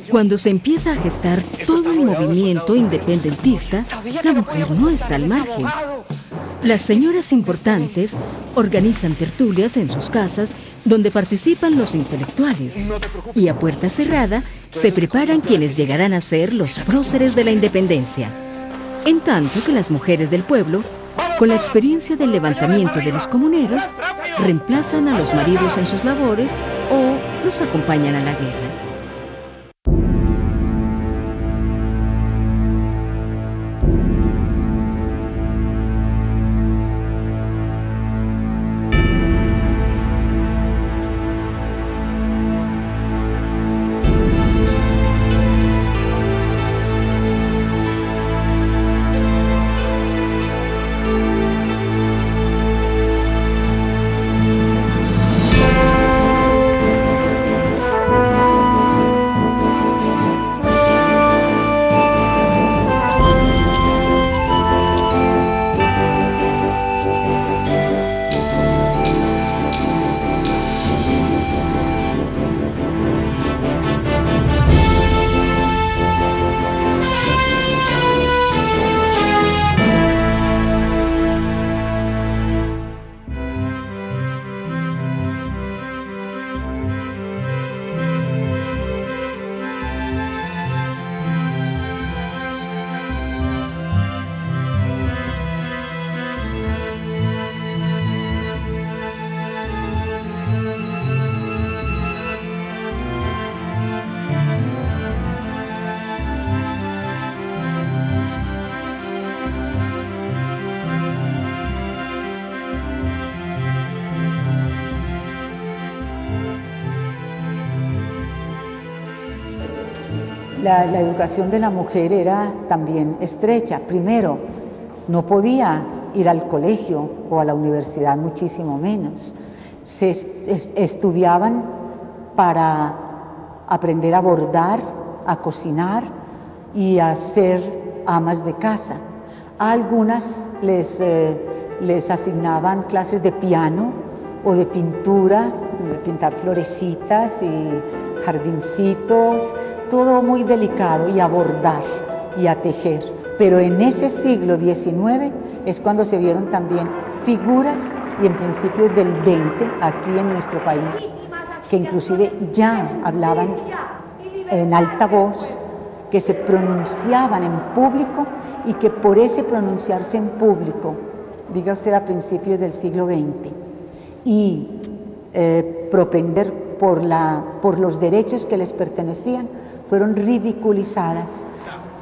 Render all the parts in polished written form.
Cuando se empieza a gestar todo el movimiento independentista, la mujer no está al margen. Las señoras importantes organizan tertulias en sus casas donde participan los intelectuales y a puerta cerrada se preparan quienes llegarán a ser los próceres de la independencia. En tanto que las mujeres del pueblo, con la experiencia del levantamiento de los comuneros, reemplazan a los maridos en sus labores o los acompañan a la guerra. La educación de la mujer era también estrecha. Primero, no podía ir al colegio o a la universidad, muchísimo menos. Se estudiaban para aprender a bordar, a cocinar y a ser amas de casa. A algunas les asignaban clases de piano o de pintura, de pintar florecitas y jardincitos, todo muy delicado, y a bordar y a tejer. Pero en ese siglo XIX es cuando se vieron también figuras, y en principios del XX aquí en nuestro país, que inclusive ya hablaban en alta voz, que se pronunciaban en público y que por ese pronunciarse en público, diga usted a principios del siglo XX, y propender por los derechos que les pertenecían, fueron ridiculizadas.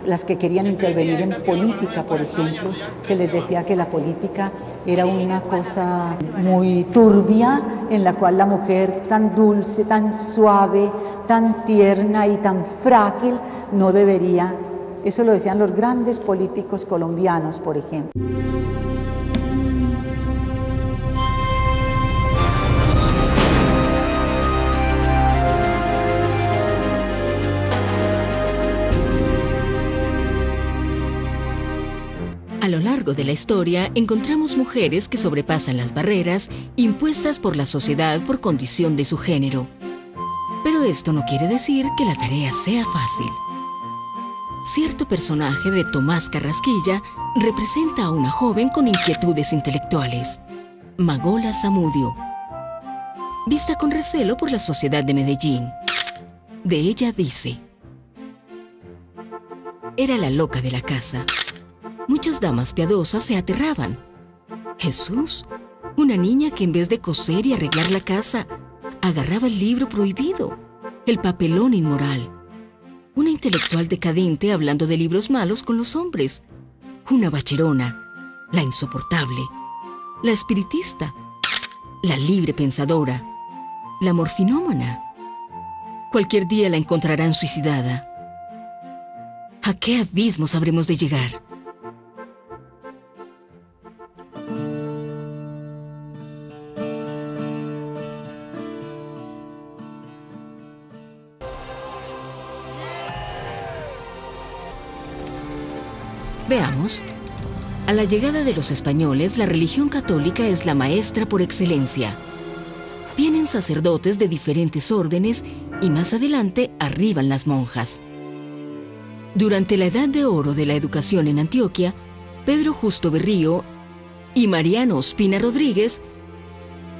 Las que querían intervenir en política, por ejemplo, se les decía que la política era una cosa muy turbia, en la cual la mujer tan dulce, tan suave, tan tierna y tan frágil no debería. Eso lo decían los grandes políticos colombianos, por ejemplo. A lo largo de la historia encontramos mujeres que sobrepasan las barreras impuestas por la sociedad por condición de su género. Pero esto no quiere decir que la tarea sea fácil. Cierto personaje de Tomás Carrasquilla representa a una joven con inquietudes intelectuales, Magola Zamudio, vista con recelo por la sociedad de Medellín. De ella dice: era la loca de la casa. Muchas damas piadosas se aterraban. Jesús, una niña que en vez de coser y arreglar la casa, agarraba el libro prohibido, el papelón inmoral. Una intelectual decadente hablando de libros malos con los hombres. Una bacherona, la insoportable, la espiritista, la libre pensadora, la morfinómana. Cualquier día la encontrarán suicidada. ¿A qué abismos habremos de llegar? Veamos. A la llegada de los españoles, la religión católica es la maestra por excelencia. Vienen sacerdotes de diferentes órdenes y más adelante arriban las monjas. Durante la Edad de Oro de la educación en Antioquia, Pedro Justo Berrío y Mariano Ospina Rodríguez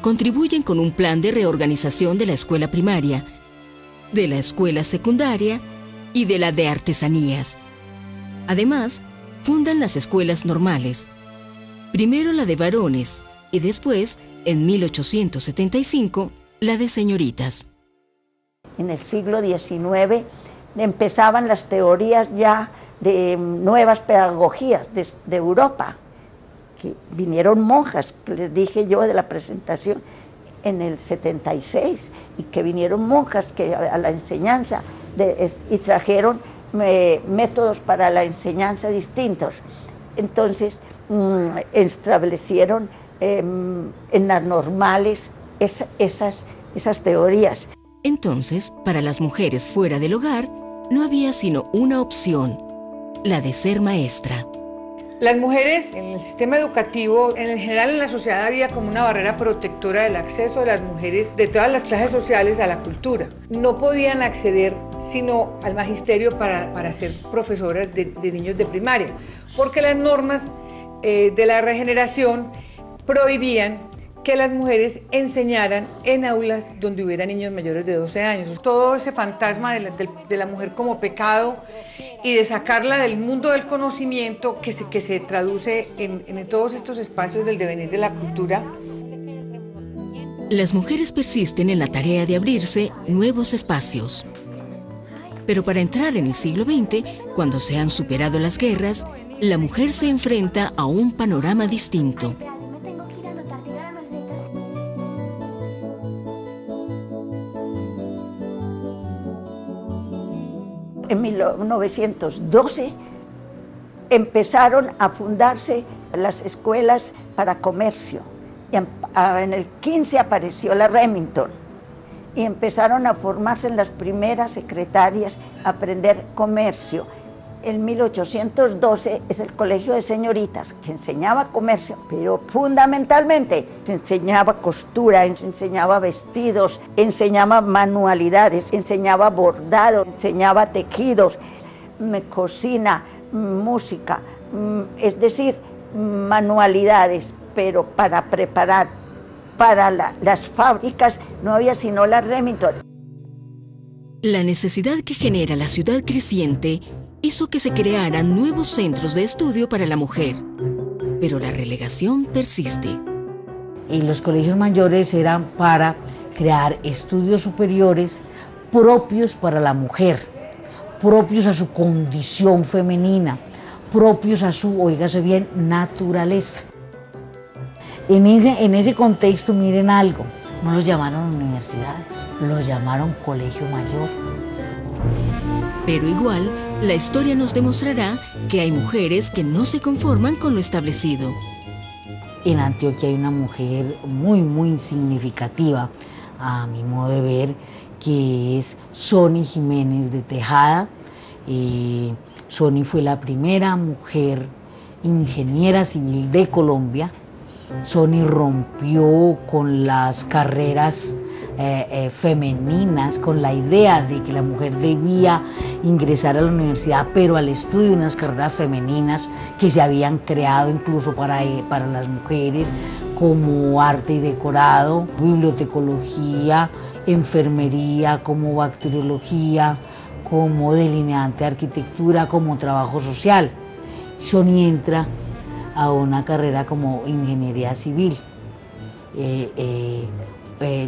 contribuyen con un plan de reorganización de la escuela primaria, de la escuela secundaria y de la de artesanías. Además, fundan las escuelas normales, primero la de varones y después, en 1875, la de señoritas. En el siglo XIX empezaban las teorías ya de nuevas pedagogías de Europa, que vinieron monjas, que les dije yo de la presentación en el 76, y que vinieron monjas que a la enseñanza y trajeron métodos para la enseñanza distintos. Entonces establecieron en las normales esas teorías. Entonces, para las mujeres fuera del hogar, no había sino una opción, la de ser maestra. Las mujeres en el sistema educativo, en general en la sociedad, había como una barrera protectora del acceso de las mujeres de todas las clases sociales a la cultura. No podían acceder sino al magisterio para ser profesoras de niños de primaria, porque las normas de la regeneración prohibían que las mujeres enseñaran en aulas donde hubiera niños mayores de 12 años. Todo ese fantasma de la mujer como pecado y de sacarla del mundo del conocimiento que se traduce en todos estos espacios del devenir de la cultura. Las mujeres persisten en la tarea de abrirse nuevos espacios. Pero para entrar en el siglo XX, cuando se han superado las guerras, la mujer se enfrenta a un panorama distinto. En 1912 empezaron a fundarse las escuelas para comercio. En el 15 apareció la Remington y empezaron a formarse en las primeras secretarias a aprender comercio. En 1812 es el Colegio de Señoritas, que enseñaba comercio, pero fundamentalmente se enseñaba costura, se enseñaba vestidos, enseñaba manualidades, enseñaba bordado, enseñaba tejidos, cocina, música, es decir, manualidades, pero para preparar para las fábricas no había sino la Remington. La necesidad que genera la ciudad creciente hizo que se crearan nuevos centros de estudio para la mujer, pero la relegación persiste. Y los colegios mayores eran para crear estudios superiores propios para la mujer, propios a su condición femenina, propios a su, óigase bien, naturaleza. En ese contexto, miren algo, no los llamaron universidades, los llamaron colegio mayor. Pero igual, la historia nos demostrará que hay mujeres que no se conforman con lo establecido. En Antioquia hay una mujer muy significativa, a mi modo de ver, que es Sony Jiménez de Tejada. Sony fue la primera mujer ingeniera civil de Colombia. Sony rompió con las carreras femeninas, con la idea de que la mujer debía ingresar a la universidad, pero al estudio de unas carreras femeninas que se habían creado incluso para las mujeres, como arte y decorado, bibliotecología, enfermería, como bacteriología, como delineante de arquitectura, como trabajo social. Sony entra a una carrera como ingeniería civil.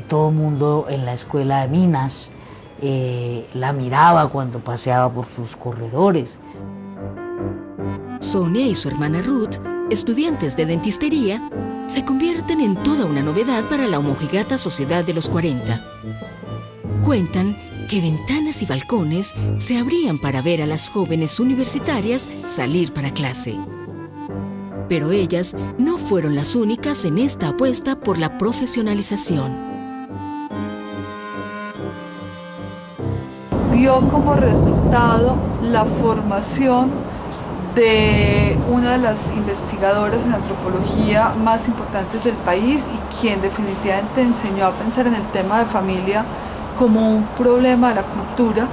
Todo el mundo en la escuela de minas la miraba cuando paseaba por sus corredores. Sonia y su hermana Ruth, estudiantes de dentistería, se convierten en toda una novedad para la homojigata sociedad de los 40. Cuentan que ventanas y balcones se abrían para ver a las jóvenes universitarias salir para clase. Pero ellas no fueron las únicas en esta apuesta por la profesionalización. Dio como resultado la formación de una de las investigadoras en antropología más importantes del país y quien definitivamente enseñó a pensar en el tema de familia como un problema de la cultura,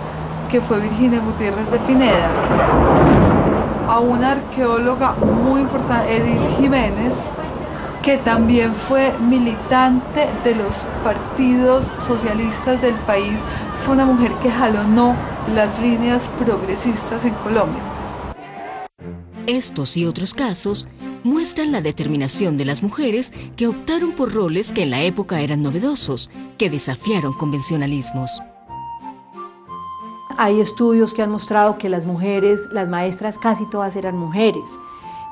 que fue Virginia Gutiérrez de Pineda. A una arqueóloga muy importante, Edith Jiménez, que también fue militante de los partidos socialistas del país. Fue una mujer que jalonó las líneas progresistas en Colombia. Estos y otros casos muestran la determinación de las mujeres que optaron por roles que en la época eran novedosos, que desafiaron convencionalismos. Hay estudios que han mostrado que las mujeres, las maestras casi todas eran mujeres,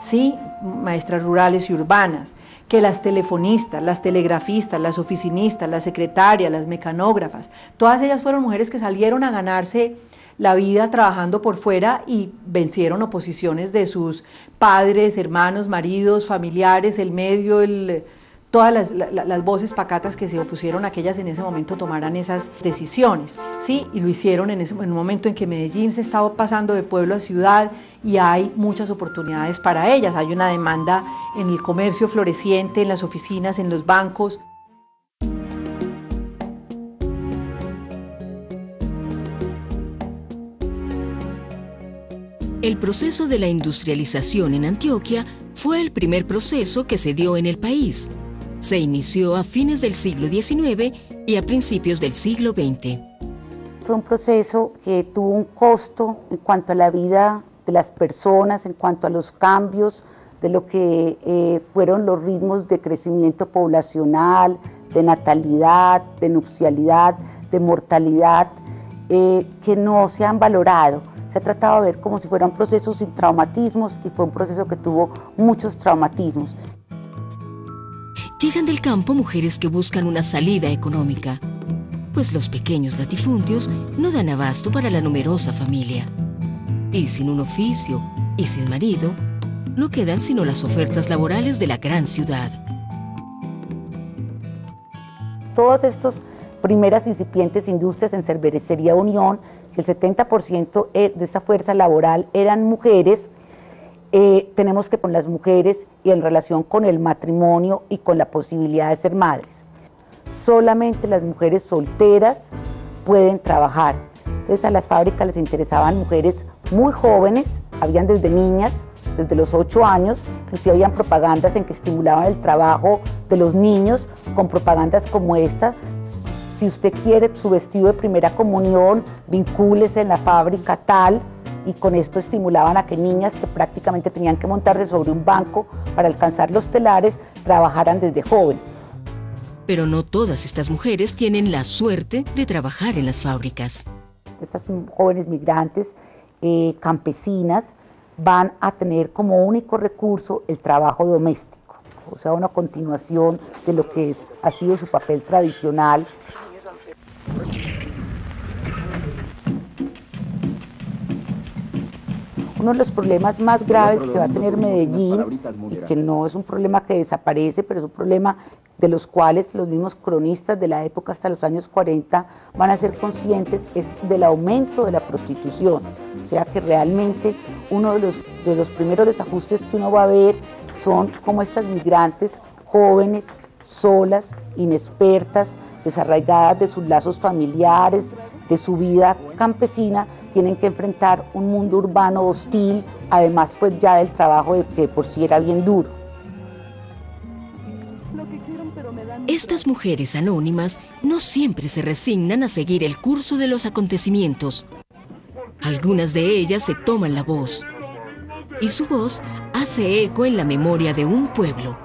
¿sí? Maestras rurales y urbanas, que las telefonistas, las telegrafistas, las oficinistas, las secretarias, las mecanógrafas, todas ellas fueron mujeres que salieron a ganarse la vida trabajando por fuera y vencieron oposiciones de sus padres, hermanos, maridos, familiares, el medio, todas las voces pacatas que se opusieron a que ellas en ese momento tomaran esas decisiones, ¿sí? Y lo hicieron en un momento en que Medellín se estaba pasando de pueblo a ciudad y hay muchas oportunidades para ellas. Hay una demanda en el comercio floreciente, en las oficinas, en los bancos. El proceso de la industrialización en Antioquia fue el primer proceso que se dio en el país. Se inició a fines del siglo XIX y a principios del siglo XX. Fue un proceso que tuvo un costo en cuanto a la vida de las personas, en cuanto a los cambios de lo que fueron los ritmos de crecimiento poblacional, de natalidad, de nupcialidad, de mortalidad, que no se han valorado. Se ha tratado de ver como si fueran procesos sin traumatismos y fue un proceso que tuvo muchos traumatismos. Llegan del campo mujeres que buscan una salida económica, pues los pequeños latifundios no dan abasto para la numerosa familia. Y sin un oficio y sin marido, no quedan sino las ofertas laborales de la gran ciudad. Todas estas primeras incipientes industrias en Cervecería Unión, si el 70% de esa fuerza laboral eran mujeres, tenemos que con las mujeres y en relación con el matrimonio y con la posibilidad de ser madres. Solamente las mujeres solteras pueden trabajar. Entonces a las fábricas les interesaban mujeres muy jóvenes, habían desde niñas, desde los 8 años, inclusive habían propagandas en que estimulaban el trabajo de los niños con propagandas como esta. Si usted quiere su vestido de primera comunión, vincúlese en la fábrica tal, y con esto estimulaban a que niñas que prácticamente tenían que montarse sobre un banco para alcanzar los telares, trabajaran desde joven. Pero no todas estas mujeres tienen la suerte de trabajar en las fábricas. Estas jóvenes migrantes, campesinas, van a tener como único recurso el trabajo doméstico, o sea, una continuación de lo que ha sido su papel tradicional. Uno de los problemas más graves que va a tener Medellín, y que no es un problema que desaparece, pero es un problema de los cuales los mismos cronistas de la época hasta los años 40 van a ser conscientes, es del aumento de la prostitución. O sea que realmente uno de los primeros desajustes que uno va a ver son como estas migrantes jóvenes, solas, inexpertas, desarraigadas de sus lazos familiares, de su vida campesina, tienen que enfrentar un mundo urbano hostil, además pues ya del trabajo que por sí era bien duro. Estas mujeres anónimas no siempre se resignan a seguir el curso de los acontecimientos. Algunas de ellas se toman la voz, y su voz hace eco en la memoria de un pueblo.